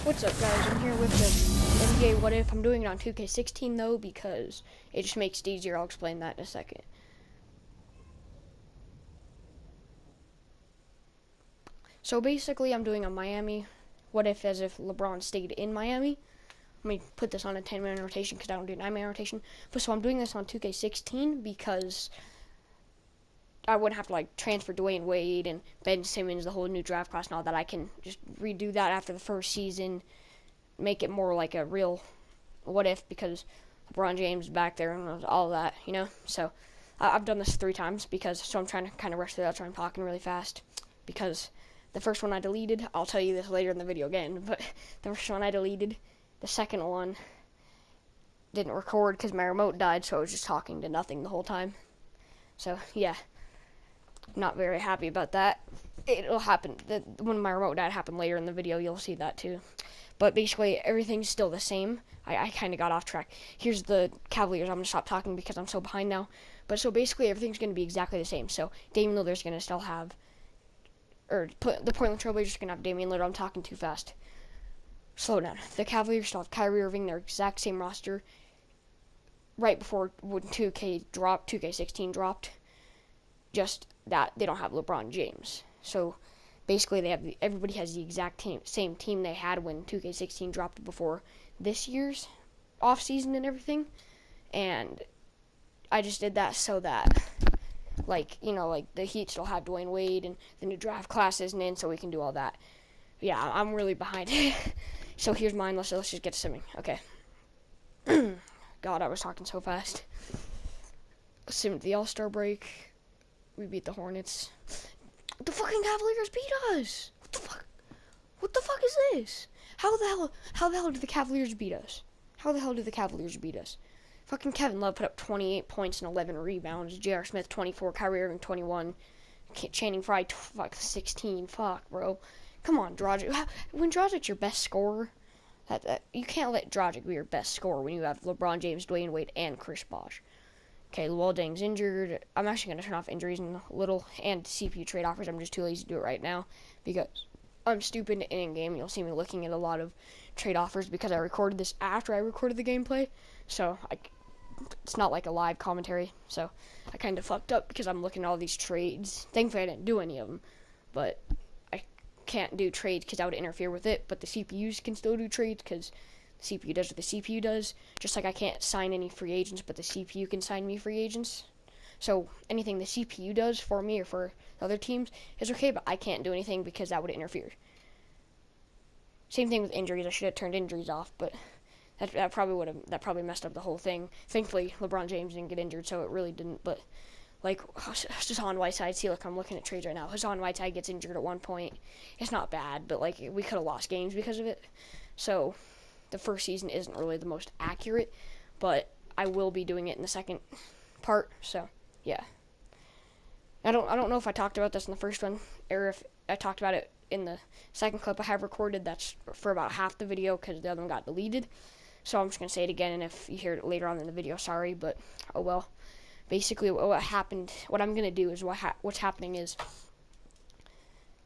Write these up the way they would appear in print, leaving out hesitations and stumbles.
What's up, guys? I'm here with the NBA What If. I'm doing it on 2K16 though because it just makes it easier. I'll explain that in a second. So basically, I'm doing a Miami What If as if LeBron stayed in Miami. Let me put this on a 10-minute rotation because I don't do 9-minute rotation. But so I'm doing this on 2K16 because I wouldn't have to transfer Dwayne Wade and Ben Simmons, the whole new draft class and all that. I can just redo that after the first season, make it more like a real what if because LeBron James is back there and all that, So I've done this 3 times so I'm trying to kind of rush through that, so I'm talking really fast because the first one I deleted, I'll tell you this later in the video again, but the first one I deleted, the second one didn't record because my remote died, so I was just talking to nothing the whole time. So yeah, not very happy about that. It'll happen, when my remote died happened later in the video, you'll see that too. But basically, everything's still the same. I kind of got off track. Here's the Cavaliers. I'm going to stop talking because I'm so behind now. But so basically, everything's going to be exactly the same. So Damian Lillard's going to still have, the Portland Trailblazers are going to have Damian Lillard. I'm talking too fast. Slow down. The Cavaliers still have Kyrie Irving, their exact same roster. Right before when 2K16 dropped. Just that they don't have LeBron James. So basically, everybody has the exact same team they had when 2K16 dropped before this year's off-season and everything. And I just did that so that, the Heat still have Dwayne Wade and the new draft class isn't in, so we can do all that. Yeah, I'm really behind. So here's mine. Let's just get to simming. Okay. God, I was talking so fast. Simmed the All-Star break. We beat the Hornets. The fucking Cavaliers beat us! What the fuck? What the fuck is this? How the hell did the Cavaliers beat us? Fucking Kevin Love put up 28 points and 11 rebounds. J.R. Smith 24, Kyrie Irving 21, Channing Frye 16. Fuck, bro. Come on, Dragic. When Dragic's your best scorer, you can't let Dragic be your best scorer when you have LeBron James, Dwayne Wade, and Chris Bosh. Okay, Luol Deng's injured. I'm actually going to turn off injuries in a little and CPU trade offers. I'm just too lazy to do it right now because I'm stupid in-game. You'll see me looking at a lot of trade offers because I recorded this after I recorded the gameplay. So it's not like a live commentary. So I kind of fucked up because I'm looking at all these trades. Thankfully, I didn't do any of them. But I can't do trades because that would interfere with it. But the CPUs can still do trades because CPU does what the CPU does. Just like I can't sign any free agents, but the CPU can sign me free agents. So anything the CPU does for me or for other teams is okay, but I can't do anything because that would interfere. Same thing with injuries. I should have turned injuries off, but that probably messed up the whole thing. Thankfully, LeBron James didn't get injured, so it really didn't. But Hassan Whiteside, I'm looking at trades right now. Hassan Whiteside gets injured at one point. It's not bad, but we could have lost games because of it. So the first season isn't really the most accurate, but I will be doing it in the second part, so yeah. I don't know if I talked about this in the first one, or if I talked about it in the second clip I have recorded. That's for about half the video, because the other one got deleted. So I'm just going to say it again, and if you hear it later on in the video, sorry, but oh well. Basically, what I'm going to do is what's happening is,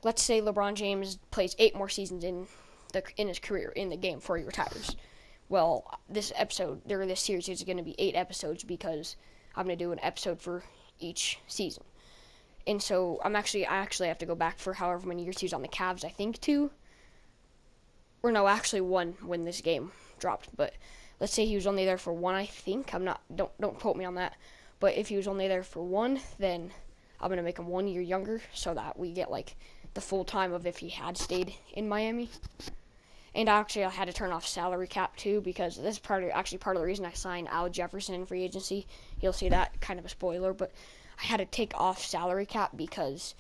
let's say LeBron James plays 8 more seasons in his career in the game before he retires. Well, this series is going to be 8 episodes because I'm going to do an episode for each season. And so I actually have to go back for however many years he was on the Cavs, I think 2. Or no, actually 1 when this game dropped. But let's say he was only there for 1, I think. Don't quote me on that. But if he was only there for 1, then I'm going to make him 1 year younger so that we get the full time of if he had stayed in Miami. And actually, I had to turn off salary cap too because this is part of the reason I signed Al Jefferson in free agency. You'll see that, kind of a spoiler, but I had to take off salary cap because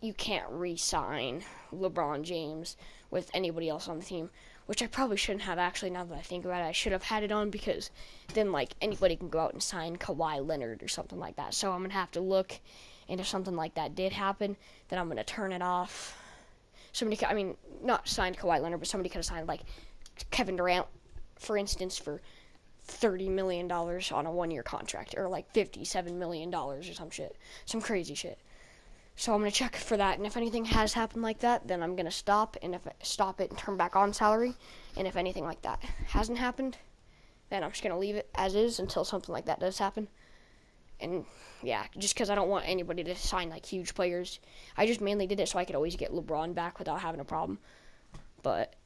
you can't re-sign LeBron James with anybody else on the team, which I probably shouldn't have actually. Now that I think about it, I should have had it on because then anybody can go out and sign Kawhi Leonard or something like that. So I'm gonna have to look, and if something like that did happen, then I'm gonna turn it off. Not signed Kawhi Leonard, but somebody could have signed Kevin Durant, for instance, for $30 million on a 1 year contract, or $57 million or some crazy shit. So I'm going to check for that, and if anything has happened like that, then I'm going to stop, and if stop it and turn back on salary, and if anything like that hasn't happened, then I'm just going to leave it as is until something like that does happen. And yeah, just because I don't want anybody to sign like huge players. I just mainly did it so I could always get LeBron back without having a problem. But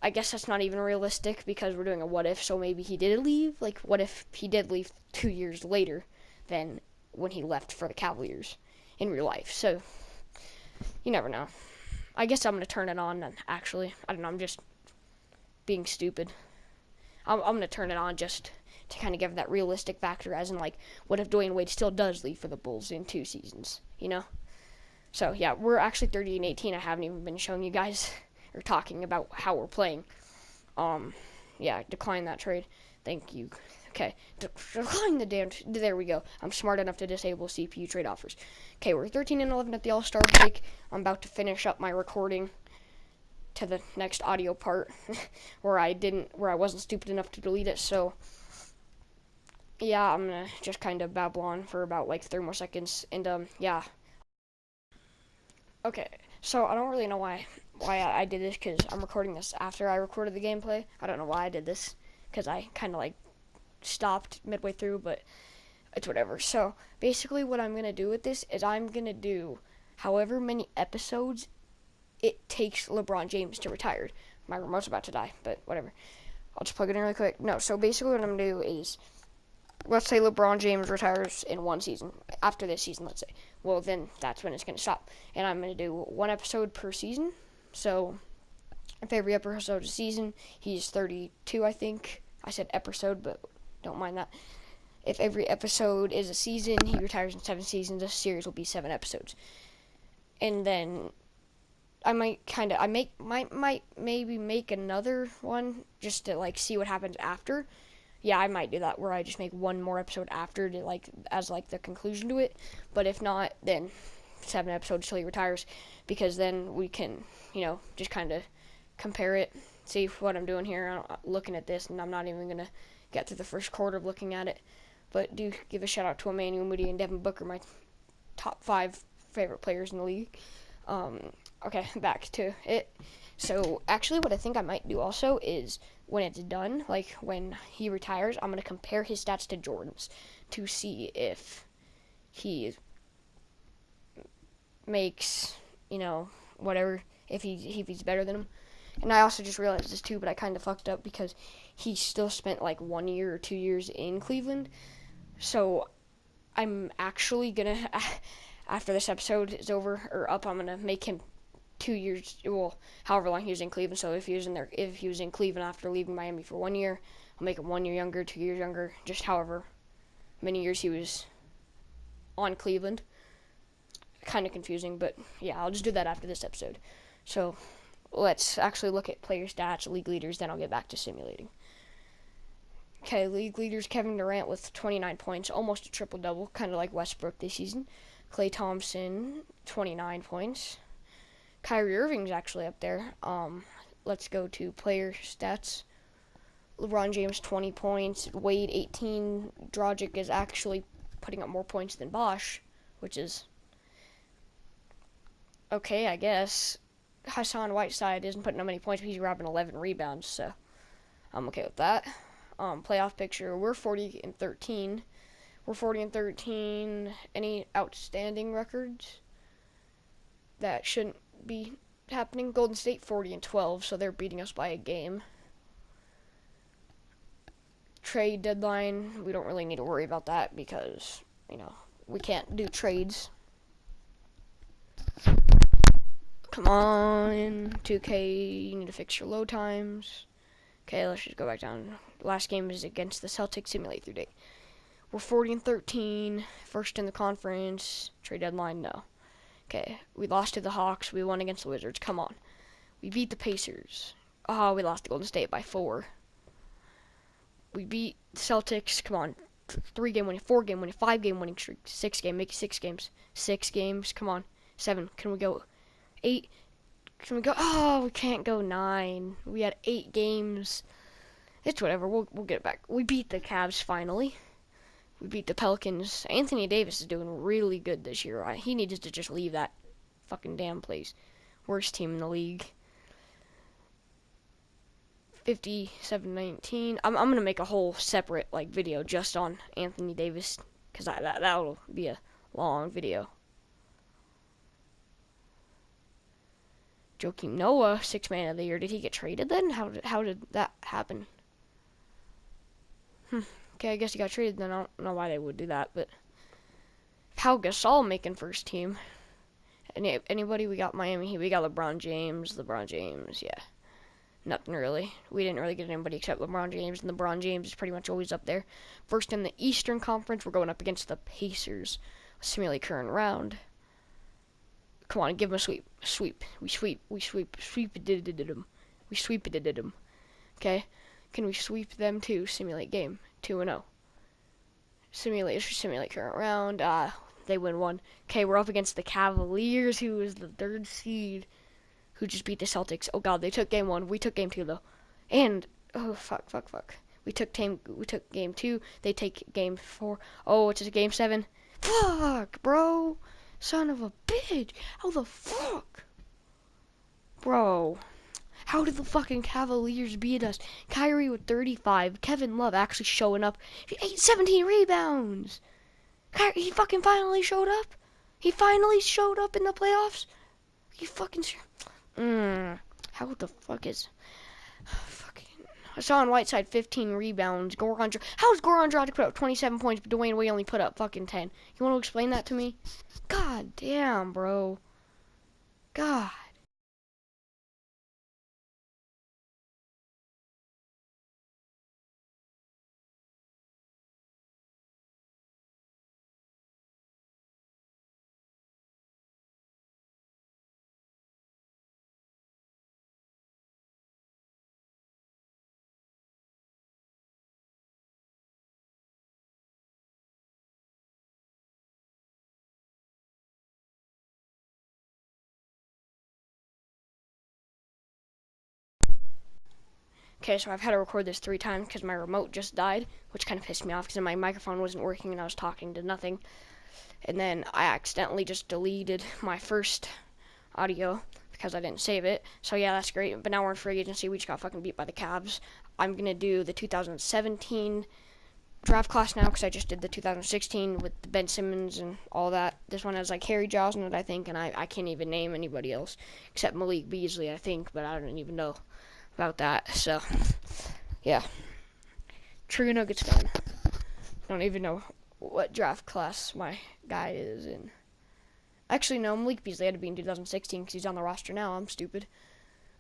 I guess that's not even realistic because we're doing a what if, so maybe he did leave. Like, what if he did leave 2 years later than when he left for the Cavaliers in real life? So, you never know. I guess I'm going to turn it on, and actually. I don't know, I'm just being stupid. I'm going to turn it on just to kind of give that realistic factor, as in, like, what if Dwayne Wade still does leave for the Bulls in 2 seasons, you know? So, yeah, we're actually 30-18. I haven't even been showing you guys or talking about how we're playing. Yeah, decline that trade. Thank you. Okay, decline the damn. There we go. I'm smart enough to disable CPU trade offers. Okay, we're 13-11 at the All-Star break. I'm about to finish up my recording to the next audio part where I wasn't stupid enough to delete it. So yeah, I'm gonna just kind of babble on for about like 3 more seconds, and yeah. Okay, so I don't really know why I did this, because I'm recording this after I recorded the gameplay. I don't know why I did this, because I kind of like stopped midway through, but it's whatever. So basically what I'm going to do with this is I'm going to do however many episodes it takes LeBron James to retire. My remote's about to die, but whatever. I'll just plug it in really quick. No, so basically what I'm going to do is, let's say LeBron James retires in 1 season, after this season, let's say. Well, then that's when it's going to stop. And I'm going to do 1 episode per season. So if every episode is a season, he's 32, I think. I said episode, but don't mind that. If every episode is a season, he retires in 7 seasons. The series will be 7 episodes. And then I might maybe make another one just to like see what happens after. Yeah, I might do that where I just make 1 more episode after to like as like the conclusion to it. But if not, then 7 episodes till he retires, because then we can, just kind of compare it, see what I'm doing here. I'm looking at this, and I'm not even gonna get through the first quarter of looking at it. But do give a shout out to Emmanuel Moody and Devin Booker, my top 5 favorite players in the league. Okay, back to it. So actually what I think I might do also is, when it's done, like when he retires, I'm going to compare his stats to Jordan's to see if he makes, whatever, if he's better than him. And I also just realized this too, but I kind of fucked up because he still spent like 1 year or 2 years in Cleveland. So I'm actually going to, after this episode is over or up, I'm going to make him 2 years, well, however long he was in Cleveland. So if he was in Cleveland after leaving Miami for 1 year, I'll make him 1 year younger, 2 years younger, just however many years he was on Cleveland. Kind of confusing, but yeah, I'll just do that after this episode. So let's actually look at player stats, league leaders, then I'll get back to simulating. Okay, league leaders: Kevin Durant with 29 points, almost a triple-double, kind of like Westbrook this season. Klay Thompson, 29 points. Kyrie Irving's actually up there. Let's go to player stats. LeBron James, 20 points. Wade, 18. Dragic is actually putting up more points than Bosch, which is okay, I guess. Hassan Whiteside isn't putting up many points, but he's grabbing 11 rebounds, so I'm okay with that. Playoff picture, we're 40-13. We're 40-13. Any outstanding records that shouldn't be happening? Golden State 40-12, so they're beating us by a game. Trade deadline, we don't really need to worry about that because, we can't do trades. Come on, 2K, you need to fix your load times. Okay, let's just go back down. Last game is against the Celtics. Simulate through date. We're 40-13, first in the conference. Trade deadline, no. Okay, we lost to the Hawks. We won against the Wizards. Come on. We beat the Pacers. Oh, we lost to Golden State by 4. We beat the Celtics. Come on. 3-game winning, 4-game winning, 5-game winning streak, 6-game, make it 6 games. 6 games, come on. 7, can we go 8? Can we go? Oh, we can't go 9. We had 8 games. It's whatever. We'll get it back. We beat the Cavs finally. We beat the Pelicans. Anthony Davis is doing really good this year. He needs to just leave that fucking damn place. Worst team in the league. 57-19. I'm gonna make a whole separate like video just on Anthony Davis, because that'll be a long video. Joakim Noah, 6th man of the year. Did he get traded then? How did that happen? Okay, I guess he got traded then. I don't know why they would do that, but Pau Gasol making first team. Anybody? We got Miami Heat. We got LeBron James. Yeah. Nothing really. We didn't really get anybody except LeBron James, and LeBron James is pretty much always up there. First in the Eastern Conference, we're going up against the Pacers. Simulate current round. Come on, give them a sweep. We sweep it them. Okay? Can we sweep them too? Simulate game. 2-0. Simulate current round. They win 1. Okay, we're up against the Cavaliers, who is the 3rd seed, who just beat the Celtics. Oh god, they took game 1. We took game 2 though. And oh fuck. We took game 2. They take game 4. Oh, it's a game 7. Fuck, bro. Son of a bitch. How the fuck? Bro. How did the fucking Cavaliers beat us? Kyrie with 35. Kevin Love actually showing up. 17 rebounds. He fucking finally showed up. He finally showed up in the playoffs. You fucking sure? How the fuck is fucking Hassan Whiteside 15 rebounds. How's Goran Dragic put up 27 points, but Dwayne Wade only put up fucking 10? You want to explain that to me? God damn, bro. God. Okay, so I've had to record this 3 times because my remote just died, which kind of pissed me off because my microphone wasn't working and I was talking to nothing. And then I accidentally just deleted my first audio because I didn't save it. So yeah, that's great. But now we're in free agency. We just got fucking beat by the Cavs. I'm going to do the 2017 draft class now because I just did the 2016 with Ben Simmons and all that. This one has like Harry Giles in it, I think, and I can't even name anybody else except Malik Beasley, I think, but I don't even know about that. So yeah, true Nuggets fan. Don't even know what draft class my guy is in. Actually, no, Malik Beasley had to be in 2016 because he's on the roster now. I'm stupid.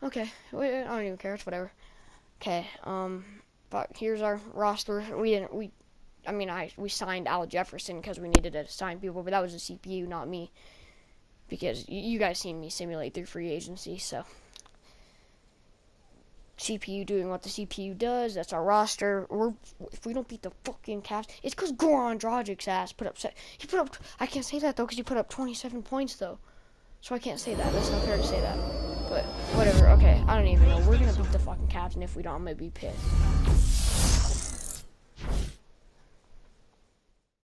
Okay, I don't even care. It's whatever. Okay, but here's our roster. We signed Al Jefferson because we needed to sign people, but that was a CPU, not me, because you guys seen me simulate through free agency, so CPU doing what the CPU does. That's our roster. If we don't beat the fucking Cavs, it's because Goran Dragic's ass he put up. I can't say that though because he put up 27 points though, so I can't say that. That's not fair to say that. But whatever. Okay, I don't even know. We're gonna beat the fucking Cavs, and if we don't, I'm gonna be pissed.